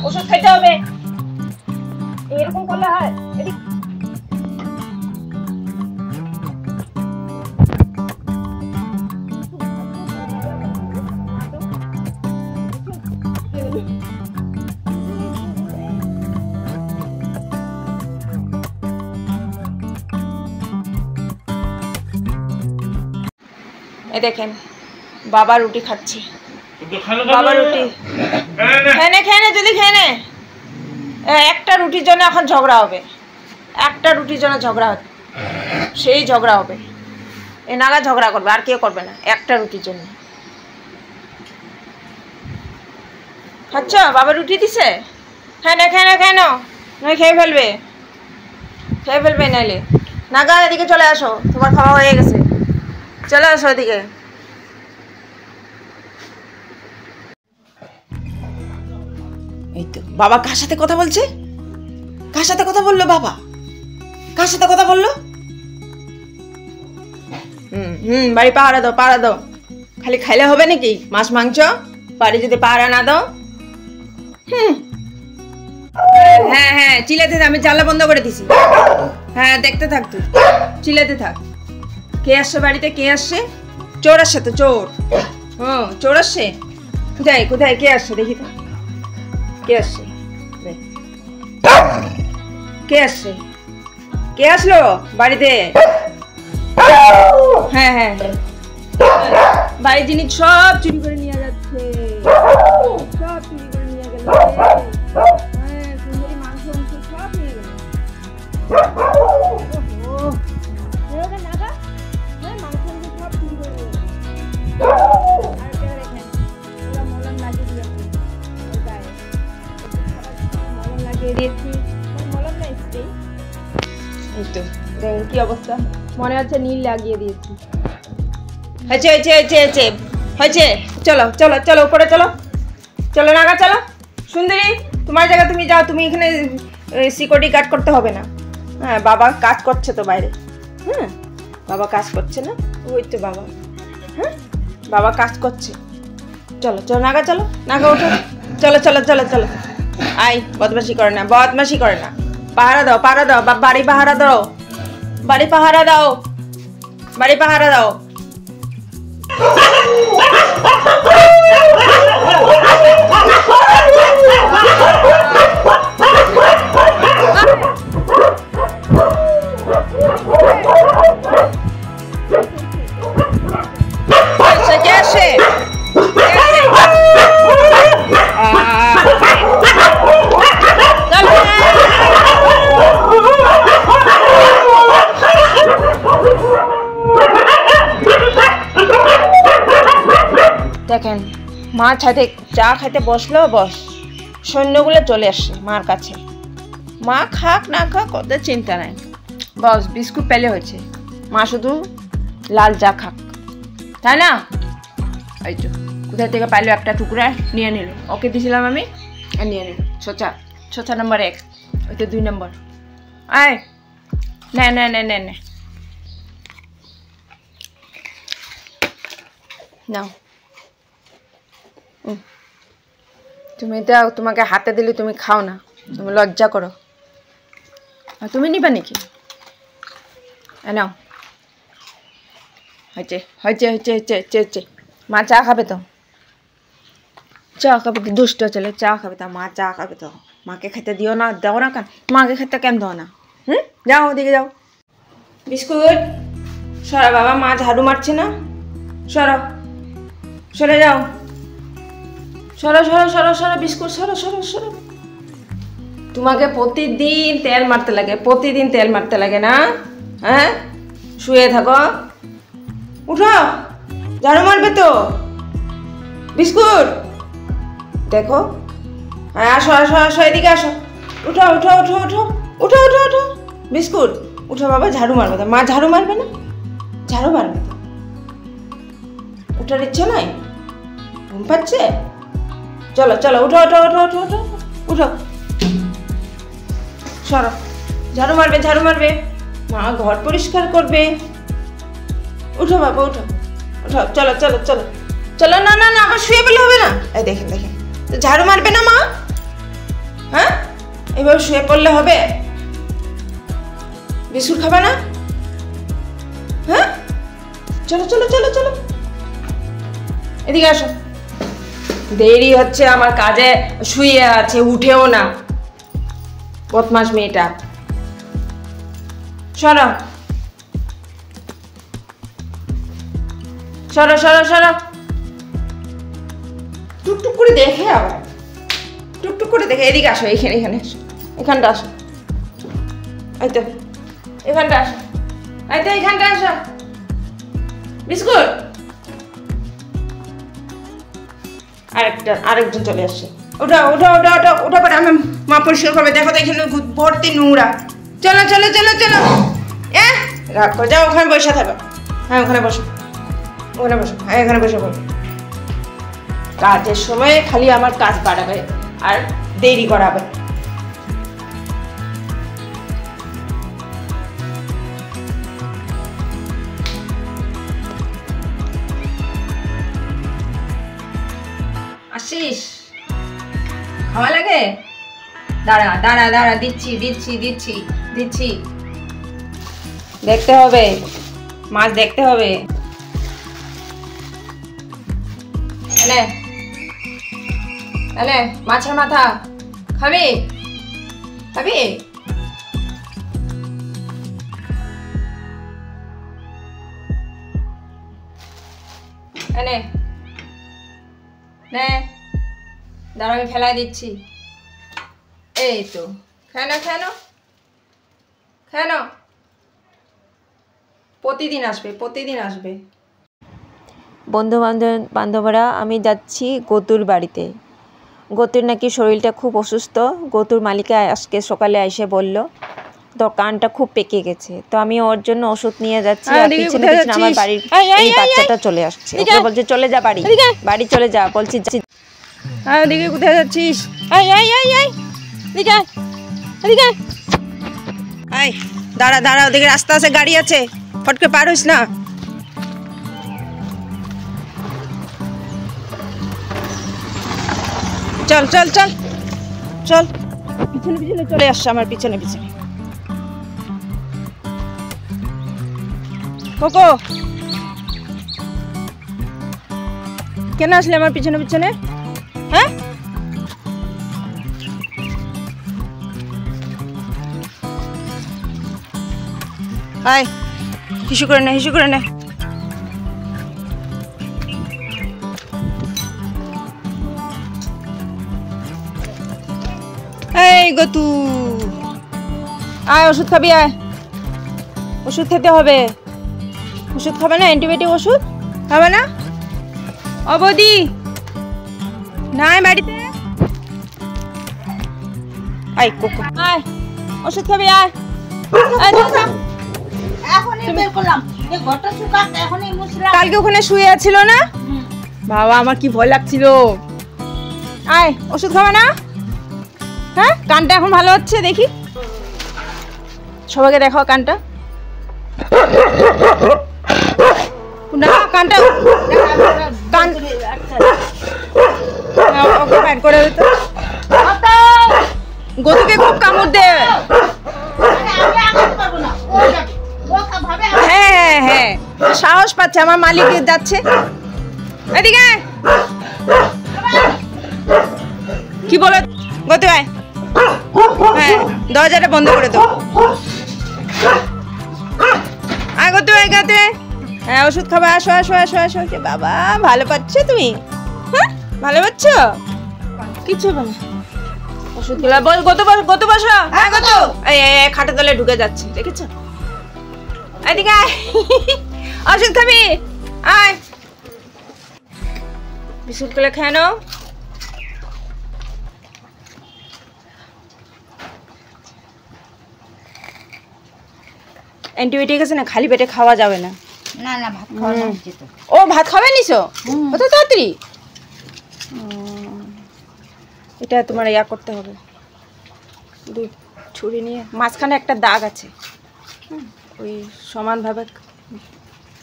ওষুধ খেতে হবে। এরকম করলে হয়? এই দেখেন বাবা রুটি খাচ্ছে। বাবা রুটি খেয়ে নে জলদি খেয়ে নে। একটা রুটির জন্য এখন ঝগড়া হবে, একটা রুটির জন্য ঝগড়া হচ্ছে, সেই ঝগড়া হবে। এ নাগা ঝগড়া করবে, আর কেউ করবে না, একটা রুটির জন্য। খাচ্ছ? বাবা রুটি দিছে? হ্যাঁ না খেয়ে না খেয়ে নাও, নয় খেয়ে ফেলবে নাইলে। নাগা এদিকে চলে আসো, তোমার খাওয়া হয়ে গেছে, চলে আসো এদিকে। এই তো বাবা কার সাথে কথা বলছে? কার সাথে কথা বললো বাবা? কার সাথে কথা বললো? বাড়ি পাহারা দাও, পাহারা দাও। খালি খাইলে হবে নাকি মাছ মাংস? বাড়ি যদি পাহারা না দাও। হ্যাঁ হ্যাঁ চিল্লাতে থাক, আমি জানলা বন্ধ করে দিছি। হ্যাঁ দেখতে থাক, তুই চিল্লাতে থাক। কে আসছে বাড়িতে? কে আসছে? চোর আসছে তো, চোর। ও চোর আসছে? কোথায় কোথায় কে আসছে দেখি তো। কে আসছে? কে আসছে? কে আসলো বাড়িতে? হ্যাঁ হ্যাঁ বাড়ির জিনিস সব চুরি করে নিয়ে যাচ্ছে, সব চুরি করে নিয়ে গেল। হ্যাঁ সুন্দরী মাংস সব নিয়ে গেল। সব চুরি করে নিয়ে কি অবস্থা, মনে হচ্ছে নীল লাগিয়ে দিয়েছি। হয়েছে চলো চলো চলো উপরে চলো, চলো নাগা চলো। সুন্দরী তোমার জায়গা তুমি যাও, তুমি এখানে সিকিউরিটি গার্ড করতে হবে না। হ্যাঁ বাবা কাজ করছে তো বাইরে। হ্যাঁ বাবা কাজ করছে না? ওই তো বাবা। হ্যাঁ বাবা কাজ করছে। চলো চলো নাগা, চলো নাগা ওঠো, চলো চলো চলো চলো। আই বদমাশি করে না, বদমাশি করে না। পাহারা দাও, পাহারা দাও, বাড়ি পাহারা দাও, বাড়ি পাহারা দাও, বাড়ি পাহারা দাও। দেখেন মা ছাদে চা খাইতে বসলো, বস সৈন্যগুলো চলে আসছে মার কাছে। মা খাক না খাক ওদের চিন্তা নাই, বস বিস্কুট পেলে হয়েছে, মা শুধু লাল চা খাক, তাই না? এই তো কোথা থেকে পাইলো একটা টুকরা নিয়ে নিল, ওকে দিয়েছিলাম আমি, আর নিয়ে নিল। ছোচা নম্বর 1, ওই তো 2 নম্বর। আয় নে নে নে নে নে নাও। তুমি দাও, তোমাকে হাতে দিলে তুমি খাও না, তুমি লজ্জা করো। আর তুমি নিবা নাকি? নাও। হয়েছে হয়েছে হয়েছে হয়েছে হয়েছে। মা চা খাবে তো, চা খাবে তো, দুষ্ট চলে চা খাবে তো, মা চা খাবে তো। মাকে খেতে দিও না, দাও না কেন? মাকে খেতে কেন দাও না? যাও ওদিকে যাও। বিস্কুট সরা বাবা, মা ঝাড়ু মারছে না, সরো সরে যাও, সরো সরো সরো সরো বিস্কুট সরো সরো সরো। তোমাকে প্রতিদিন তেল মারতে লাগে, প্রতিদিন তেল মারতে লাগে না? হ্যাঁ শুয়ে থাকো, উঠো, ঝাড়ু মারবে তো। বিস্কুট দেখো, হ্যাঁ আসো আসো আসো, এদিকে আসো, উঠো উঠো উঠো উঠো উঠো উঠো উঠো। বিস্কুট উঠো বাবা, ঝাড়ু মারবে তো। মা ঝাড়ু মারবে না? ঝাড়ু মারবে তো। উঠার ইচ্ছে নাই? ঘুম পাচ্ছে? চলো চলো উঠো উঠো উঠো উঠো উঠো উঠো, সরো, ঝাড়ু মারবে ঝাড়ু মারবে, মা ঘর পরিষ্কার করবে। উঠো বাবা উঠো উঠো, চলো চলো চলো চলো। না না না, আমার শুয়ে বলে হবে না। এই দেখেন দেখেন, ঝাড়ু মারবে না মা? হ্যাঁ, এবার শুয়ে পড়লে হবে? বিস্কুট খাবে না? হ্যাঁ, চলো চলো চলো চলো, এদিকে আসো। দেরি হচ্ছে আমার কাজে, শুয়ে আছে, উঠেও না, বদমাস মেয়েটা। সরো সরো সরো সরো। টুকটুক করে দেখে, আবার টুকটুক করে দেখে। এদিকে আসো, এখানে এখানে আসো, এখানটা আসো, এই তো এখানটা আসো, এই তো এখানটা আসো। বিস্কুট, আরেকজন চলে আসছে। ওটা ওটা ওটা ওটা ওটা করে আমি মা পরিষ্কার করবে। দেখো তো এখানে ভর্তি নোংরা। চলো চলো চলো চলো, রাগ করে যাও, ওখানে বসে থাকো। হ্যাঁ ওখানে বসো, ওখানে বসো, হ্যাঁ এখানে বসে পড়ো। কাজের সময় খালি আমার কাজ বাড়াবে আর দেরি করাবে। আসিস, খাওয়া লাগে? দাঁড়া দাঁড়া দাঁড়া, দিচ্ছি দিচ্ছি দিচ্ছি দিচ্ছি। দেখতে হবে, মাছ দেখতে হবে। এনে এনে মাছের মাথা খাবি? খাবি? এনে নে, দাঁড়া আমি ফেলাই দিচ্ছি। এই তো, কেন কেন কেন? প্রতিদিন আসবে, প্রতিদিন আসবে। বান্ধবরা আমি যাচ্ছি গতুর বাড়িতে। গতুর নাকি শরীরটা খুব অসুস্থ। গতুর মালিকা আজকে সকালে এসে বলল তোর কানটা খুব পেকে গেছে, তো আমি ওর জন্য ওষুধ নিয়ে যাচ্ছি। আর পিছনে পিছনে আমার বাড়ির এই বাচ্চাটা চলে আসছে, ওকে বলছে চলে যা বাড়ি, বাড়ি চলে যা। বলছি এদিকে কোথায় যাচ্ছিস? দাঁড়া দাঁড়া, ওদিকে রাস্তা আছে, গাড়ি আছে, ফটকে পার হইস না। চল চল চল চল, পিছনে পিছনে চলে আসছে আমার পিছনে পিছনে। কোকো, কেন আসলে আমার পিছনে পিছনে? হ্যাঁ, আয়, হিসু করে নে, হিসু করে নে। এই গতু, আয় ওষুধ খাবি, আয় ওষুধ খেতে হবে। ওষুধ খাবে না? অ্যান্টিবায়োটিক ওষুধ খাবে না? অবধি নাই বাড়িতে? আয় কোকো, আয় ওষুধ খাবি, আয়। কালকে ওখানে শুয়ে ছিল না বাবা, আমার কি ভয় লাগছিল। আয় ওষুধ খাবে না? হ্যাঁ, কানটা এখন ভালো হচ্ছে দেখি, সবাইকে দেখাও কানটা। না কানটা, কান ওকে ব্যাট করে দিত। গতুকে খুব কামড় দে। হ্যাঁ হ্যাঁ হ্যাঁ, সাহস পাচ্ছে, আমার মালিক যাচ্ছে। এদিকে কি বলো গতু, আয়। হ্যাঁ, দরজাটা বন্ধ করে দাও। আয় গতু, আয় গতু। হ্যাঁ ওষুধ খাবা, আসো আসো আসো আসো। বাবা ভালো পাচ্ছ তুমি? হ্যাঁ ভালো পাচ্ছ? কিছু হবে না, ওষুধ খেলা। বল গতু, গতু বসো। হ্যাঁ গতু, এই খাটের তলে ঢুকে যাচ্ছে, দেখেছ? এদিকে আয়, ওষুধ খাবি? আয়, বিস্কুট গুলো খেয়ে নাও। অ্যান্টিবায়োটিক আছে না, খালি পেটে খাওয়া যাবে না। না না, ভাত খাওয়া হচ্ছে তো। ও ভাত খাবে নিছো? কত তাড়াতাড়ি? এটা তোমার ইয়া করতে হবে, দুই ছুরি নিয়ে মাঝখানে একটা দাগ আছে, ওই সমানভাবে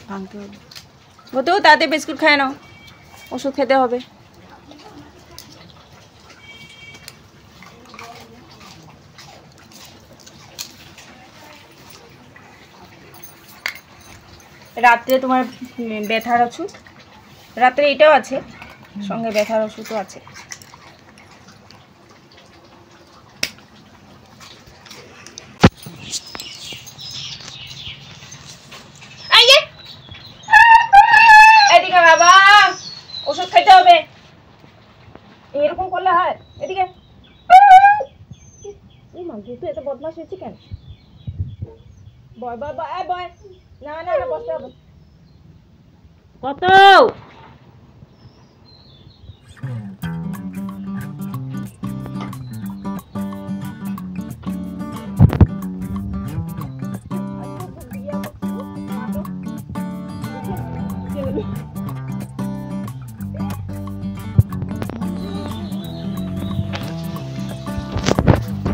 ভাঙতে হবে। বলতো তাতে বিস্কুট খায় নাও, ওষুধ খেতে হবে। রাত্রে তোমার ব্যথার ওষুধ, রাত্রে এটাও আছে, সঙ্গে ব্যথার ওষুধও আছে। এদিকে বাবা, ওষুধ খাইতে হবে। এরকম করলে হয়? এদিকে তুই এত বদমাশ হয়েছি কেন? বয় বয় বয় বয়, না না না, বসতে হবে। কত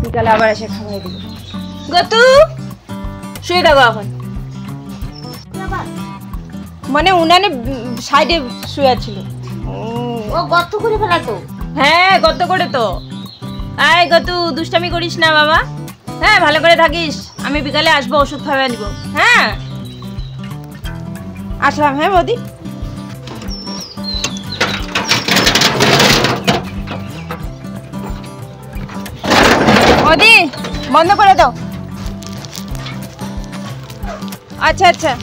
বিকালে আবার এসে খাওয়াই দিল। গতু শুয়ে থাকো এখন। মানে উনানে সাইডে শুয়ে ছিল। ও গর্ত করে ফেলাতো? হ্যাঁ গর্ত করে তো। আয় গতু, দুষ্টামি করিস না বাবা। হ্যাঁ ভালো করে থাকিস, আমি বিকালে আসবো, ওষুধ খাওয়া দিব। হ্যাঁ আসলাম। হ্যাঁ বৌদি, বৌদি বন্ধ করে দাও। আচ্ছা আচ্ছা।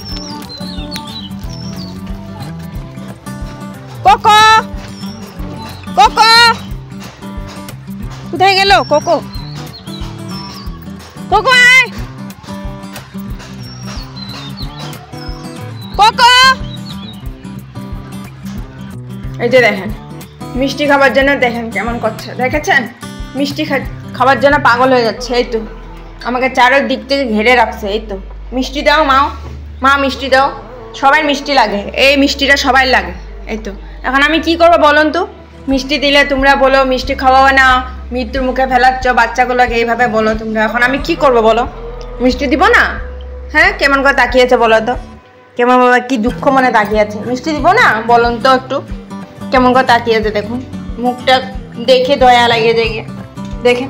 কোকো কোকো কোথায় গেল? কোকো কোকো আয়, কোকো। এই যে দেখেন মিষ্টি খাবার জন্য, দেখেন কেমন করছে, দেখেছেন? মিষ্টি খাবার জন্য পাগল হয়ে যাচ্ছে। এই তো আমাকে চারদিক থেকে ঘিরে রাখছে। এই তো মিষ্টি দাও মাও, মা মিষ্টি দাও। সবাই মিষ্টি লাগে, এই মিষ্টিটা সবাই লাগে। এই তো এখন আমি কি করবো বলুন তো? মিষ্টি দিলে তোমরা বলো মিষ্টি খাওয়াও না, মৃত্যুর মুখে ফেলাচ্ছ বাচ্চাগুলোকে, এইভাবে বলো তোমরা। এখন আমি কি করবো বলো? মিষ্টি দিব না? হ্যাঁ কেমন করে তাকিয়েছে বলো তো, কেমন বাবা কি দুঃখ মনে তাকিয়েছে। মিষ্টি দিব না বলুন তো একটু, কেমন করে তাকিয়েছে দেখুন, মুখটা দেখে দয়া লাগে, দেখে দেখে